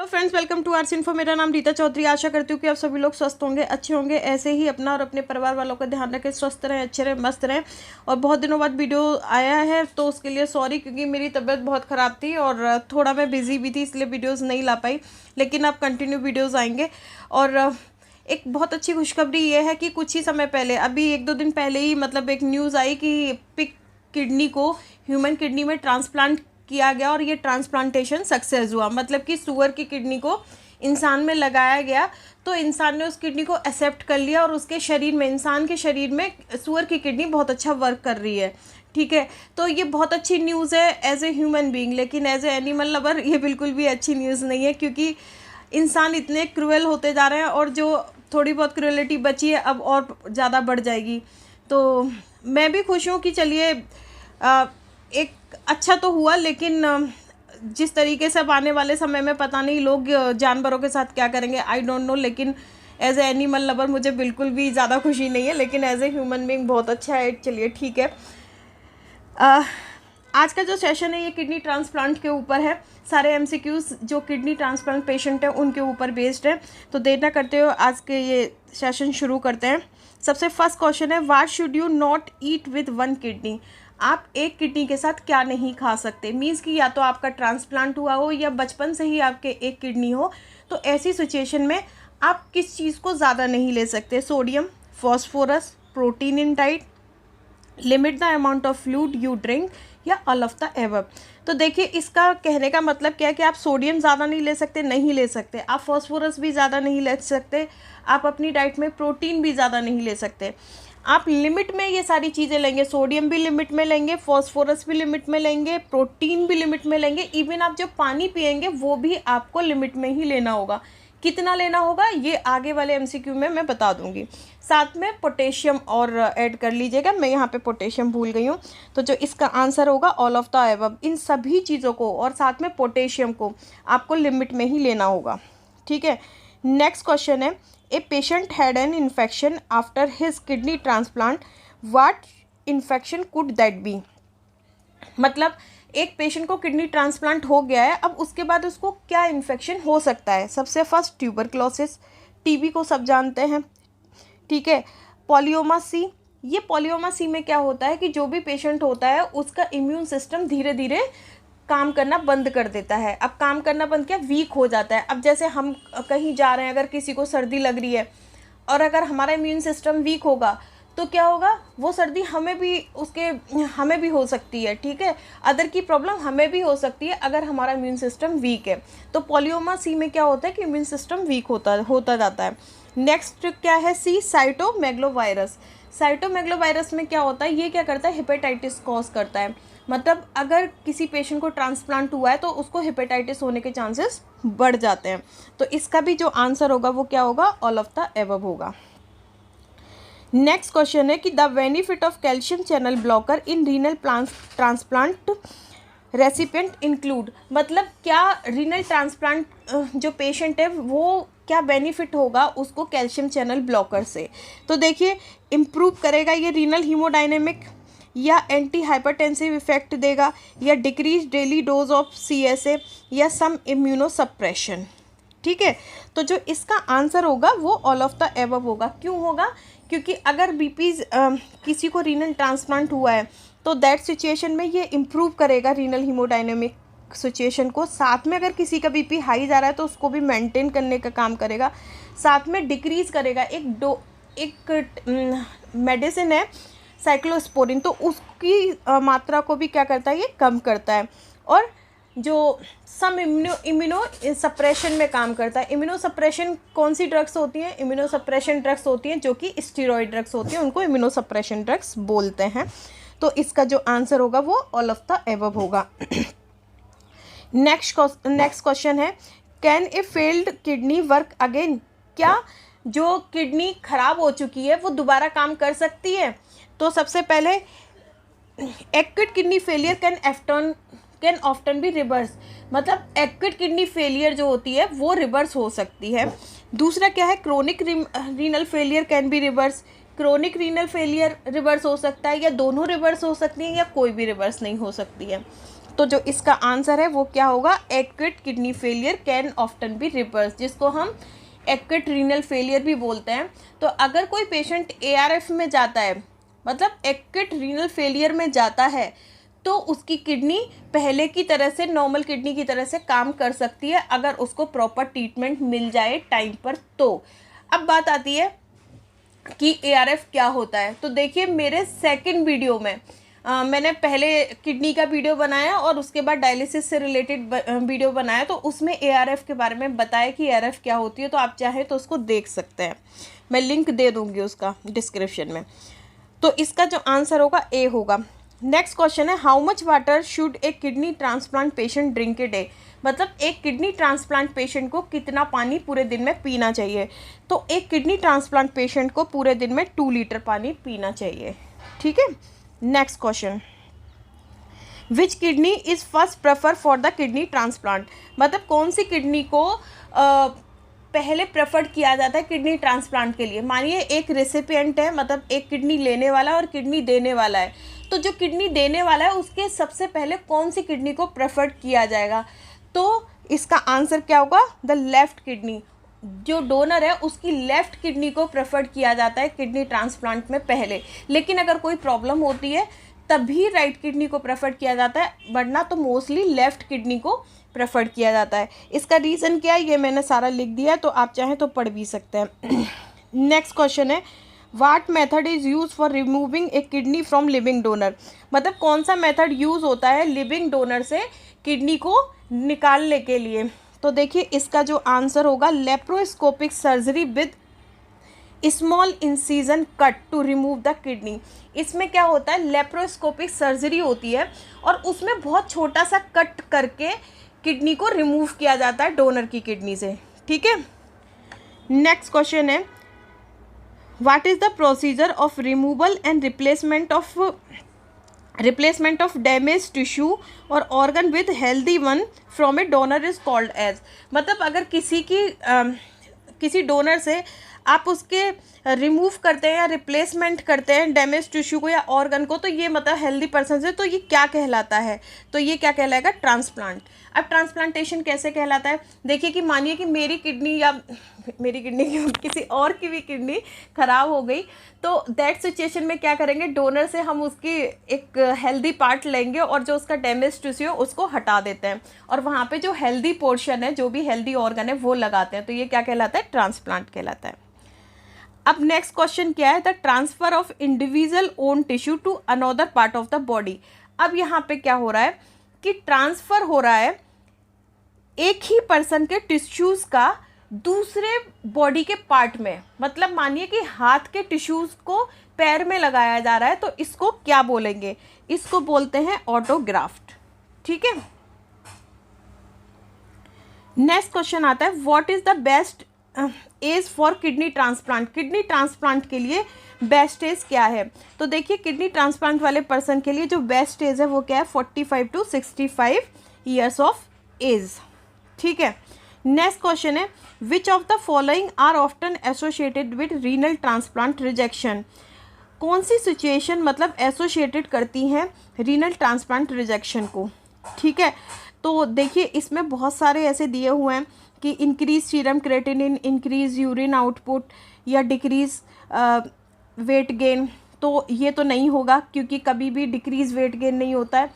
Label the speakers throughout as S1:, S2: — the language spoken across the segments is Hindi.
S1: Hello friends, welcome to Arts Info. मेरा नाम रीता चौधरी। आशा करती हूँ कि आप सभी लोग स्वस्थ होंगे, अच्छे होंगे। ऐसे ही अपना और अपने परिवार वालों का ध्यान रखें, स्वस्थ रहें, अच्छे रहें, मस्त रहें। और बहुत दिनों बाद वीडियो आया है तो उसके लिए सॉरी, क्योंकि मेरी तबीयत बहुत ख़राब थी और थोड़ा मैं बिजी भी थी, इसलिए वीडियोज़ नहीं ला पाई। लेकिन अब कंटिन्यू वीडियोज़ आएंगे। और एक बहुत अच्छी खुशखबरी ये है कि कुछ ही समय पहले, अभी 1-2 दिन पहले ही, मतलब एक न्यूज़ आई कि पिग किडनी को ह्यूमन किडनी में ट्रांसप्लांट किया गया और ये ट्रांसप्लांटेशन सक्सेस हुआ। मतलब कि सूअर की किडनी को इंसान में लगाया गया, तो इंसान ने उस किडनी को एक्सेप्ट कर लिया और उसके शरीर में, इंसान के शरीर में सूअर की किडनी बहुत अच्छा वर्क कर रही है। ठीक है, तो ये बहुत अच्छी न्यूज़ है एज ए ह्यूमन बीइंग। लेकिन एज ए एनिमल लवर ये बिल्कुल भी अच्छी न्यूज़ नहीं है, क्योंकि इंसान इतने क्रूएल होते जा रहे हैं और जो थोड़ी बहुत क्रूएलिटी बची है अब और ज़्यादा बढ़ जाएगी। तो मैं भी खुश हूँ कि चलिए एक अच्छा तो हुआ, लेकिन जिस तरीके से अब आने वाले समय में पता नहीं लोग जानवरों के साथ क्या करेंगे, आई डोंट नो। लेकिन एज ए एनिमल लवर मुझे बिल्कुल भी ज़्यादा खुशी नहीं है, लेकिन एज ए ह्यूमन बीइंग बहुत अच्छा है। चलिए ठीक है। आज का जो सेशन है ये किडनी ट्रांसप्लांट के ऊपर है। सारे एमसीक्यूज़ जो किडनी ट्रांसप्लांट पेशेंट हैं उनके ऊपर बेस्ड है। तो देर ना करते हुए आज के ये सेशन शुरू करते हैं। सबसे फर्स्ट क्वेश्चन है, what should you not eat with one kidney. आप एक किडनी के साथ क्या नहीं खा सकते। मीन्स कि या तो आपका ट्रांसप्लांट हुआ हो या बचपन से ही आपके एक किडनी हो, तो ऐसी सिचुएशन में आप किस चीज़ को ज़्यादा नहीं ले सकते। Sodium, phosphorus, protein in diet, limit the amount of fluid you drink, या ऑल ऑफ द एबव। तो देखिए, इसका कहने का मतलब क्या है कि आप सोडियम ज़्यादा नहीं ले सकते, नहीं ले सकते। आप फॉस्फोरस भी ज़्यादा नहीं ले सकते। आप अपनी डाइट में प्रोटीन भी ज़्यादा नहीं ले सकते। आप लिमिट में ये सारी चीज़ें लेंगे। सोडियम भी लिमिट में लेंगे, फॉस्फोरस भी लिमिट में लेंगे, प्रोटीन भी लिमिट में लेंगे। इवन आप जो पानी पिएंगे वो भी आपको लिमिट में ही लेना होगा। कितना लेना होगा ये आगे वाले एमसीक्यू में मैं बता दूंगी। साथ में पोटेशियम और ऐड कर लीजिएगा। मैं यहाँ पे पोटेशियम भूल गई हूँ। तो जो इसका आंसर होगा ऑल ऑफ द अबव। इन सभी चीज़ों को और साथ में पोटेशियम को आपको लिमिट में ही लेना होगा। ठीक है। नेक्स्ट क्वेश्चन है, a patient had an infection after his kidney transplant, what infection could that be. मतलब एक पेशेंट को किडनी ट्रांसप्लांट हो गया है, अब उसके बाद उसको क्या इन्फेक्शन हो सकता है। सबसे फर्स्ट ट्यूबरक्लोसिस, टीबी को सब जानते हैं। ठीक है। पॉलियोमा सी, ये पॉलियोमा सी में क्या होता है कि जो भी पेशेंट होता है उसका इम्यून सिस्टम धीरे धीरे काम करना बंद कर देता है। अब काम करना बंद किया, वीक हो जाता है। अब जैसे हम कहीं जा रहे हैं, अगर किसी को सर्दी लग रही है और अगर हमारा इम्यून सिस्टम वीक होगा तो क्या होगा, वो सर्दी हमें भी हो सकती है। ठीक है, अदर की प्रॉब्लम हमें भी हो सकती है अगर हमारा इम्यून सिस्टम वीक है। तो पॉलियोमा सी में क्या होता है कि इम्यून सिस्टम वीक होता जाता है। नेक्स्ट क्या है, सी, साइटोमेगलोवायरस। साइटोमेगलोवायरस में क्या होता है, ये क्या करता है, हेपेटाइटिस कॉज करता है। मतलब अगर किसी पेशेंट को ट्रांसप्लांट हुआ है तो उसको हेपेटाइटिस होने के चांसेस बढ़ जाते हैं। तो इसका भी जो आंसर होगा वो क्या होगा, ऑल ऑफ द एबव होगा। नेक्स्ट क्वेश्चन है कि the benefit of calcium channel blocker in renal transplant recipient include. मतलब क्या रीनल ट्रांसप्लांट जो पेशेंट है वो क्या बेनिफिट होगा उसको कैल्शियम चैनल ब्लॉकर से। तो देखिए, इम्प्रूव करेगा ये रीनल हीमोडायनेमिक, या एंटी हाइपरटेंसिव इफेक्ट देगा, या decrease daily dose of CSA, या सम इम्यूनो सप्रेशन। ठीक है। तो जो इसका आंसर होगा वो ऑल ऑफ द एबव होगा। क्यों होगा, क्योंकि अगर किसी को रीनल ट्रांसप्लांट हुआ है तो दैट सिचुएशन में ये इम्प्रूव करेगा रीनल हीमोडायनेमिक सिचुएशन को। साथ में अगर किसी का BP हाई जा रहा है तो उसको भी मेंटेन करने का काम करेगा। साथ में डिक्रीज़ करेगा। एक मेडिसिन है साइक्लोस्पोरिन, तो उसकी मात्रा को भी क्या करता है, ये कम करता है। और जो सम इम्यूनो सप्रेशन में काम करता है। इम्यूनो सप्रेशन कौन सी ड्रग्स होती हैं, इम्यूनो सप्रेशन ड्रग्स होती हैं जो कि स्टीरॉयड ड्रग्स होती हैं, उनको इम्यूनो सप्रेशन ड्रग्स बोलते हैं। तो इसका जो आंसर होगा वो ऑल ऑफ द एबव होगा। नेक्स्ट क्वेश्चन है, can a failed kidney work again. क्या जो किडनी खराब हो चुकी है वो दोबारा काम कर सकती है। तो सबसे पहले, acute kidney failure can often be reverse. मतलब एक्यूट किडनी फेलियर जो होती है वो रिवर्स हो सकती है। दूसरा क्या है, chronic renal failure can be reverse. Chronic renal failure reverse हो सकता है, या दोनों रिवर्स हो सकती हैं, या कोई भी रिवर्स नहीं हो सकती है। तो जो इसका आंसर है वो क्या होगा, acute kidney failure can often be reverse, जिसको हम एक्यूट रीनल फेलियर भी बोलते हैं। तो अगर कोई पेशेंट ARF में जाता है, मतलब एक्यूट रीनल फेलियर में जाता है, तो उसकी किडनी पहले की तरह से, नॉर्मल किडनी की तरह से काम कर सकती है अगर उसको प्रॉपर ट्रीटमेंट मिल जाए टाइम पर। तो अब बात आती है कि ARF क्या होता है। तो देखिए मेरे सेकंड वीडियो में मैंने पहले किडनी का वीडियो बनाया और उसके बाद डायलिसिस से रिलेटेड वीडियो बनाया, तो उसमें ARF के बारे में बताया कि ARF क्या होती है। तो आप चाहें तो उसको देख सकते हैं, मैं लिंक दे दूँगी उसका डिस्क्रिप्शन में। तो इसका जो आंसर होगा A होगा। नेक्स्ट क्वेश्चन है, how much water should A kidney transplant patient drink a day, मतलब एक किडनी ट्रांसप्लांट पेशेंट को कितना पानी पूरे दिन में पीना चाहिए। तो एक किडनी ट्रांसप्लांट पेशेंट को पूरे दिन में 2 लीटर पानी पीना चाहिए। ठीक है। Next question, which kidney is first prefer for the kidney transplant, मतलब कौन सी किडनी को पहले प्रेफर्ड किया जाता है किडनी ट्रांसप्लांट के लिए। मानिए एक रेसिपिएंट है, मतलब एक किडनी लेने वाला और किडनी देने वाला है, तो जो किडनी देने वाला है उसके सबसे पहले कौन सी किडनी को प्रेफर्ड किया जाएगा। तो इसका आंसर क्या होगा, द लेफ़्ट किडनी, जो डोनर है उसकी लेफ़्ट किडनी को प्रेफर्ड किया जाता है किडनी ट्रांसप्लांट में पहले। लेकिन अगर कोई प्रॉब्लम होती है तभी राइट किडनी को प्रेफर्ड किया जाता है, वरना तो मोस्टली लेफ़्ट किडनी को प्रेफर्ड किया जाता है। इसका रीज़न क्या है ये मैंने सारा लिख दिया है, तो आप चाहें तो पढ़ भी सकते हैं। नेक्स्ट क्वेश्चन है, what method is use for removing A kidney from living donor, मतलब कौन सा मेथड यूज़ होता है लिविंग डोनर से किडनी को निकालने के लिए। तो देखिए इसका जो आंसर होगा, laparoscopic surgery with small incision cut to remove the kidney. इसमें क्या होता है, लेप्रोस्कोपिक सर्जरी होती है और उसमें बहुत छोटा सा कट करके किडनी को रिमूव किया जाता है डोनर की किडनी से। ठीक है। नेक्स्ट क्वेश्चन है, what is the procedure of removal and replacement of damage tissue or organ with healthy one from a donor is called as, मतलब अगर किसी डोनर से आप उसके रिमूव करते हैं या रिप्लेसमेंट करते हैं डैमेज टिश्यू को या ऑर्गन को, तो ये मतलब हेल्दी पर्सन से, तो ये क्या कहलाता है, तो ये क्या कहलाएगा, ट्रांसप्लांट। अब ट्रांसप्लांटेशन कैसे कहलाता है, देखिए कि मानिए कि मेरी किडनी किसी और की भी किडनी ख़राब हो गई, तो दैट सिचुएशन में क्या करेंगे, डोनर से हम उसकी एक हेल्दी पार्ट लेंगे और जो उसका डैमेज टिश्यू है उसको हटा देते हैं और वहाँ पे जो हेल्दी पोर्शन है, जो भी हेल्दी ऑर्गन है वो लगाते हैं। तो ये क्या कहलाता है, ट्रांसप्लांट कहलाता है। अब नेक्स्ट क्वेश्चन क्या है, the transfer of individual own tissue to another part of the body. अब यहाँ पे क्या हो रहा है कि ट्रांसफ़र हो रहा है एक ही पर्सन के टिश्यूज़ का दूसरे बॉडी के पार्ट में, मतलब मानिए कि हाथ के टिश्यूज़ को पैर में लगाया जा रहा है, तो इसको क्या बोलेंगे, इसको बोलते हैं ऑटोग्राफ्ट। ठीक है। नेक्स्ट क्वेश्चन आता है, what is the best age for kidney transplant, kidney transplant के लिए बेस्ट एज क्या है। तो देखिए किडनी ट्रांसप्लांट वाले पर्सन के लिए जो बेस्ट एज है वो क्या है, 45 to 65 ईयर्स ऑफ एज। ठीक है। नेक्स्ट क्वेश्चन है, which of the following are often associated with renal transplant rejection, कौन सी सिचुएशन मतलब एसोसिएटेड करती हैं रीनल ट्रांसप्लांट रिजेक्शन को। ठीक है। तो देखिए इसमें बहुत सारे ऐसे दिए हुए हैं कि increase serum creatinine, increase urine output या डिक्रीज वेट गेन। तो ये तो नहीं होगा क्योंकि कभी भी डिक्रीज वेट गेन नहीं होता है,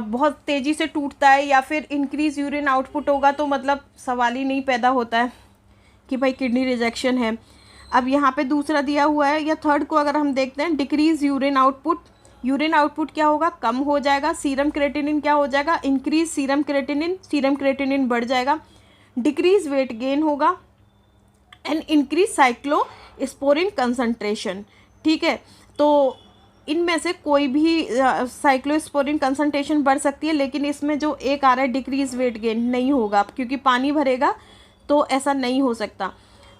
S1: बहुत तेज़ी से टूटता है, या फिर इंक्रीज यूरिन आउटपुट होगा तो मतलब सवाल ही नहीं पैदा होता है कि भाई किडनी रिजेक्शन है। अब यहाँ पे दूसरा दिया हुआ है, या थर्ड को अगर हम देखते हैं, डिक्रीज यूरिन आउटपुट क्या होगा, कम हो जाएगा। सीरम क्रेटिनिन क्या हो जाएगा, इंक्रीज सीरम क्रेटिनिन बढ़ जाएगा। डिक्रीज वेट गेन होगा एंड इंक्रीज साइक्लोस्पोरिन कंसंट्रेशन। ठीक है। तो इनमें से कोई भी साइक्लोस्पोरिन कंसंट्रेशन बढ़ सकती है, लेकिन इसमें जो एक आ रहा है डिक्रीज वेट गेन नहीं होगा, क्योंकि पानी भरेगा तो ऐसा नहीं हो सकता।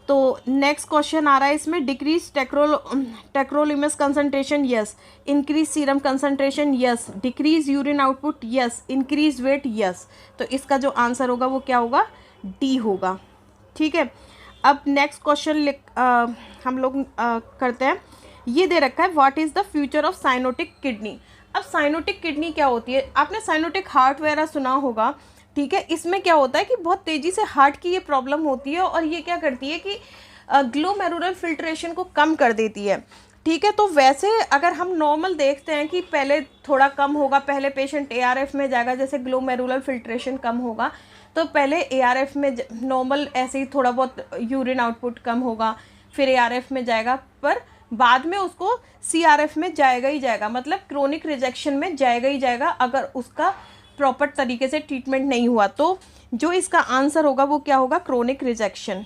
S1: तो नेक्स्ट क्वेश्चन आ रहा है इसमें, decrease tacrolimus concentration yes, increase serum concentration yes, decrease urine output yes, increase weight yes. तो इसका जो आंसर होगा वो क्या होगा, डी होगा। ठीक है। अब नेक्स्ट क्वेश्चन हम लोग करते हैं, ये दे रखा है, what is the future of cyanotic kidney. अब साइनोटिक किडनी क्या होती है, आपने साइनोटिक हार्ट वगैरह सुना होगा, ठीक है। इसमें क्या होता है कि बहुत तेज़ी से हार्ट की ये प्रॉब्लम होती है और ये क्या करती है कि ग्लोमेरुलर फिल्ट्रेशन को कम कर देती है, ठीक है। तो वैसे अगर हम नॉर्मल देखते हैं कि पहले थोड़ा कम होगा, पहले पेशेंट ARF में जाएगा, जैसे ग्लोमेरुलर फिल्ट्रेशन कम होगा तो पहले ARF में नॉर्मल ऐसे ही थोड़ा बहुत यूरिन आउटपुट कम होगा, फिर ARF में जाएगा, पर बाद में उसको CRF में जाएगा ही जाएगा, मतलब क्रोनिक रिजेक्शन में जाएगा ही जाएगा अगर उसका प्रॉपर तरीके से ट्रीटमेंट नहीं हुआ। तो जो इसका आंसर होगा वो क्या होगा, क्रोनिक रिजेक्शन।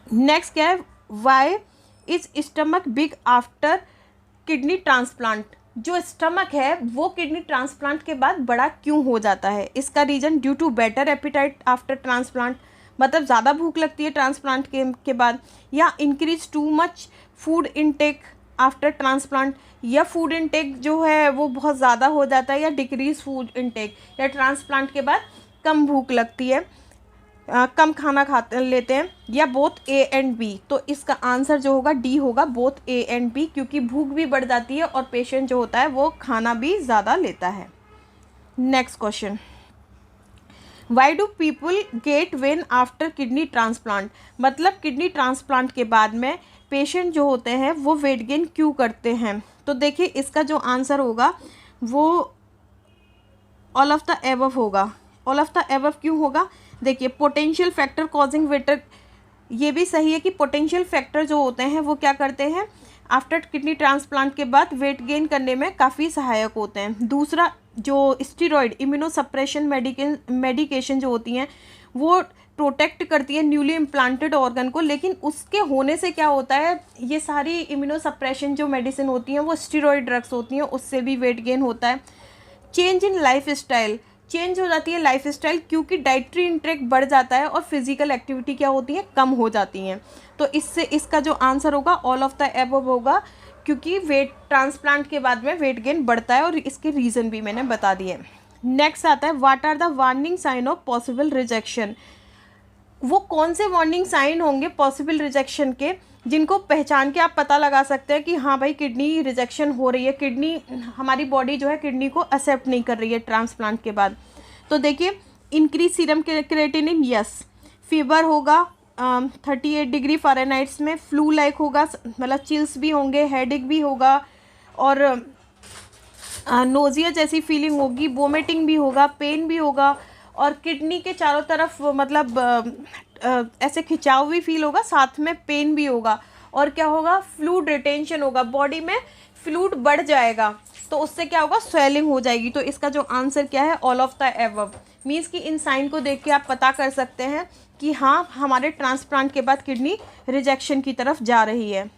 S1: नेक्स्ट क्या है, why is stomach big after kidney transplant. जो स्टमक है वो किडनी ट्रांसप्लांट के बाद बड़ा क्यों हो जाता है, इसका reason due to better appetite after transplant, मतलब ज़्यादा भूख लगती है ट्रांसप्लांट के बाद, या increase too much food intake after transplant, या फूड इनटेक जो है वो बहुत ज़्यादा हो जाता है, या डिक्रीज फूड इनटेक, या ट्रांसप्लांट के बाद कम भूख लगती है, कम खाना खाते लेते हैं, या बोथ A एंड B। तो इसका आंसर जो होगा D होगा, बोथ A एंड B, क्योंकि भूख भी बढ़ जाती है और पेशेंट जो होता है वो खाना भी ज़्यादा लेता है। Next question, why do people get when after kidney transplant, मतलब किडनी ट्रांसप्लांट के बाद में पेशेंट जो होते हैं वो वेट गेन क्यों करते हैं। तो देखिए इसका जो आंसर होगा वो ऑल ऑफ द एबव होगा। ऑल ऑफ द एबव क्यों होगा, देखिए पोटेंशियल फैक्टर कॉजिंग वेटर, ये भी सही है कि पोटेंशियल फैक्टर जो होते हैं वो क्या करते हैं आफ्टर किडनी ट्रांसप्लांट के बाद वेट गेन करने में काफ़ी सहायक होते हैं। दूसरा, जो स्टीरॉयड इम्यूनोसप्रेशन मेडिकेशन जो होती हैं वो प्रोटेक्ट करती है न्यूली इम्प्लांटेड ऑर्गन को, लेकिन उसके होने से क्या होता है, ये सारी इम्यूनोसप्रेशन जो मेडिसिन होती हैं वो स्टीरॉयड ड्रग्स होती हैं, उससे भी वेट गेन होता है। Change in life style, change हो जाती है लाइफ स्टाइल, क्योंकि डाइट्री इंटेक बढ़ जाता है और फिजिकल एक्टिविटी क्या होती है, कम हो जाती हैं। तो इससे इसका जो आंसर होगा ऑल ऑफ द एबव होगा, क्योंकि वेट ट्रांसप्लांट के बाद में वेट गेन बढ़ता है और इसके रीज़न भी मैंने बता दिए। नेक्स्ट आता है, what are the warning sign of possible rejection. वो कौन से वार्निंग साइन होंगे पॉसिबल रिजेक्शन के, जिनको पहचान के आप पता लगा सकते हैं कि हाँ भाई किडनी रिजेक्शन हो रही है, किडनी हमारी बॉडी जो है किडनी को एक्सेप्ट नहीं कर रही है ट्रांसप्लांट के बाद। तो देखिए increase serum creatinine, yes. Fever होगा 38 डिग्री फ़ारेनहाइट्स में, फ्लू लाइक होगा, मतलब चिल्स भी होंगे, हेडेक भी होगा, और नोजिया जैसी फीलिंग होगी, वोमिटिंग भी होगा, पेन भी होगा, और किडनी के चारों तरफ मतलब ऐसे खिंचाव भी फील होगा, साथ में पेन भी होगा, और क्या होगा, फ्लूइड रिटेंशन होगा, बॉडी में फ्लूइड बढ़ जाएगा, तो उससे क्या होगा, स्वेलिंग हो जाएगी। तो इसका जो आंसर क्या है, all of the above. Means कि इन साइन को देख के आप पता कर सकते हैं कि हाँ हमारे ट्रांसप्लांट के बाद किडनी रिजेक्शन की तरफ जा रही है।